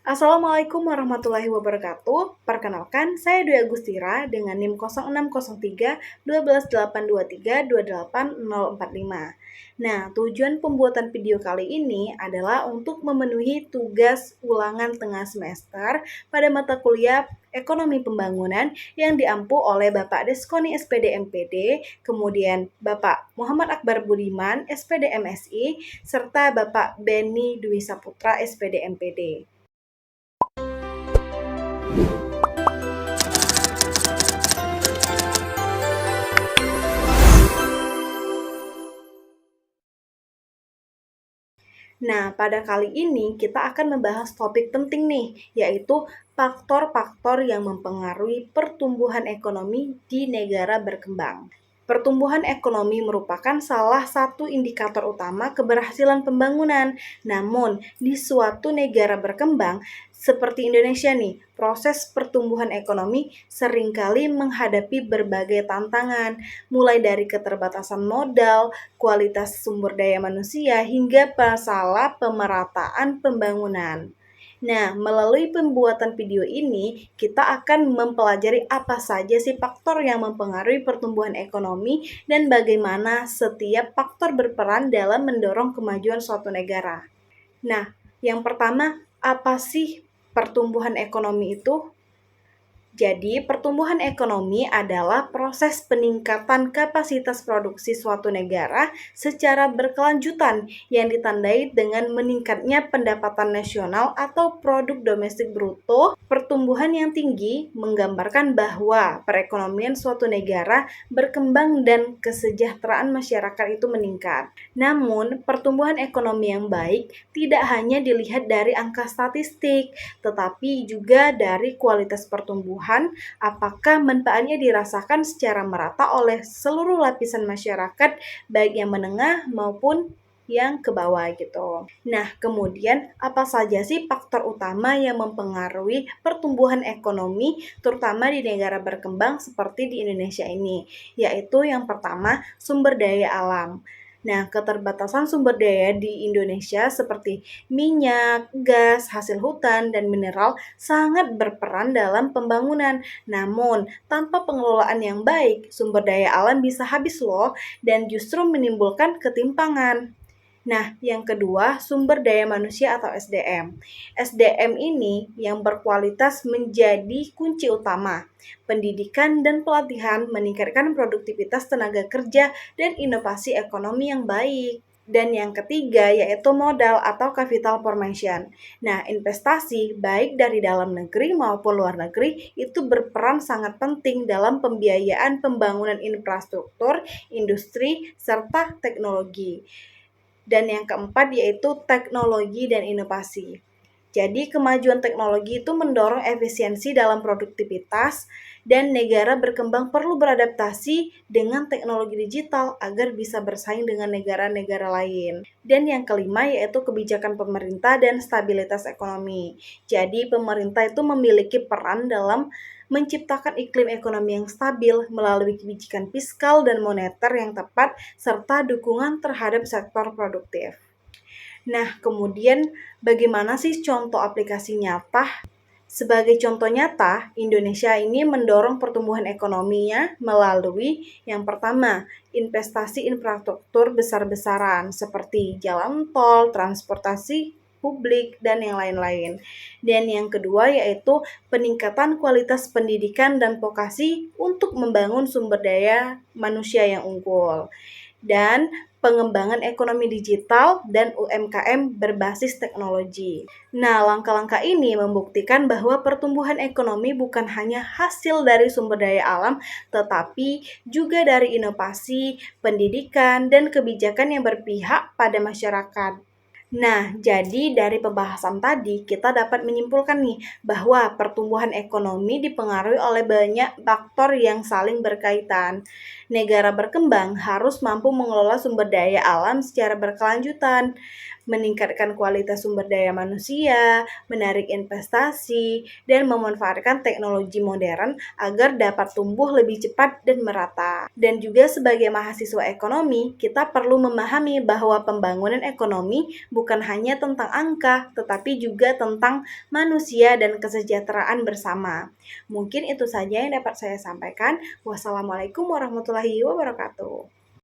Assalamualaikum warahmatullahi wabarakatuh. Perkenalkan, saya Dwi Agustira dengan NIM 0603 12823 28045. Nah, tujuan pembuatan video kali ini adalah untuk memenuhi tugas ulangan tengah semester pada mata kuliah Ekonomi Pembangunan yang diampu oleh Bapak Deskoni SPD MPD, kemudian Bapak Muhammad Akbar Budiman SPD MSI, serta Bapak Beni Dwi Saputra SPD MPD. Nah, pada kali ini kita akan membahas topik penting nih, yaitu faktor-faktor yang mempengaruhi pertumbuhan ekonomi di negara berkembang. Pertumbuhan ekonomi merupakan salah satu indikator utama keberhasilan pembangunan. Namun, di suatu negara berkembang seperti Indonesia nih, proses pertumbuhan ekonomi seringkali menghadapi berbagai tantangan, mulai dari keterbatasan modal, kualitas sumber daya manusia, hingga masalah pemerataan pembangunan. Nah, melalui pembuatan video ini, kita akan mempelajari apa saja sih faktor yang mempengaruhi pertumbuhan ekonomi dan bagaimana setiap faktor berperan dalam mendorong kemajuan suatu negara. Nah, yang pertama, apa sih pertumbuhan ekonomi itu? Jadi, pertumbuhan ekonomi adalah proses peningkatan kapasitas produksi suatu negara secara berkelanjutan yang ditandai dengan meningkatnya pendapatan nasional atau produk domestik bruto. Pertumbuhan yang tinggi menggambarkan bahwa perekonomian suatu negara berkembang dan kesejahteraan masyarakat itu meningkat. Namun, pertumbuhan ekonomi yang baik tidak hanya dilihat dari angka statistik, tetapi juga dari kualitas pertumbuhan, apakah manfaatnya dirasakan secara merata oleh seluruh lapisan masyarakat, baik yang menengah maupun yang ke bawah gitu. Nah, kemudian apa saja sih faktor utama yang mempengaruhi pertumbuhan ekonomi, terutama di negara berkembang seperti di Indonesia ini? Yaitu yang pertama, sumber daya alam. Nah, keterbatasan sumber daya di Indonesia seperti minyak, gas, hasil hutan, dan mineral sangat berperan dalam pembangunan. Namun, tanpa pengelolaan yang baik, sumber daya alam bisa habis loh dan justru menimbulkan ketimpangan. Nah, yang kedua, sumber daya manusia atau SDM. SDM ini yang berkualitas menjadi kunci utama. Pendidikan dan pelatihan meningkatkan produktivitas tenaga kerja dan inovasi ekonomi yang baik. Dan yang ketiga yaitu modal atau capital formation. Nah, investasi baik dari dalam negeri maupun luar negeri itu berperan sangat penting dalam pembiayaan pembangunan infrastruktur, industri, serta teknologi. Dan yang keempat yaitu teknologi dan inovasi. Jadi kemajuan teknologi itu mendorong efisiensi dalam produktivitas dan negara berkembang perlu beradaptasi dengan teknologi digital agar bisa bersaing dengan negara-negara lain. Dan yang kelima yaitu kebijakan pemerintah dan stabilitas ekonomi. Jadi pemerintah itu memiliki peran dalam menciptakan iklim ekonomi yang stabil melalui kebijakan fiskal dan moneter yang tepat serta dukungan terhadap sektor produktif. Nah, kemudian bagaimana sih contoh aplikasi nyata? Sebagai contoh nyata, Indonesia ini mendorong pertumbuhan ekonominya melalui yang pertama, investasi infrastruktur besar-besaran seperti jalan tol, transportasi publik, dan yang lain-lain. Dan yang kedua yaitu peningkatan kualitas pendidikan dan vokasi untuk membangun sumber daya manusia yang unggul. Dan pengembangan ekonomi digital dan UMKM berbasis teknologi. Nah, langkah-langkah ini membuktikan bahwa pertumbuhan ekonomi bukan hanya hasil dari sumber daya alam, tetapi juga dari inovasi, pendidikan, dan kebijakan yang berpihak pada masyarakat. Nah, jadi dari pembahasan tadi kita dapat menyimpulkan nih bahwa pertumbuhan ekonomi dipengaruhi oleh banyak faktor yang saling berkaitan. Negara berkembang harus mampu mengelola sumber daya alam secara berkelanjutan. meningkatkan kualitas sumber daya manusia, menarik investasi, dan memanfaatkan teknologi modern agar dapat tumbuh lebih cepat dan merata. Dan juga sebagai mahasiswa ekonomi, kita perlu memahami bahwa pembangunan ekonomi bukan hanya tentang angka, tetapi juga tentang manusia dan kesejahteraan bersama. Mungkin itu saja yang dapat saya sampaikan. Wassalamualaikum warahmatullahi wabarakatuh.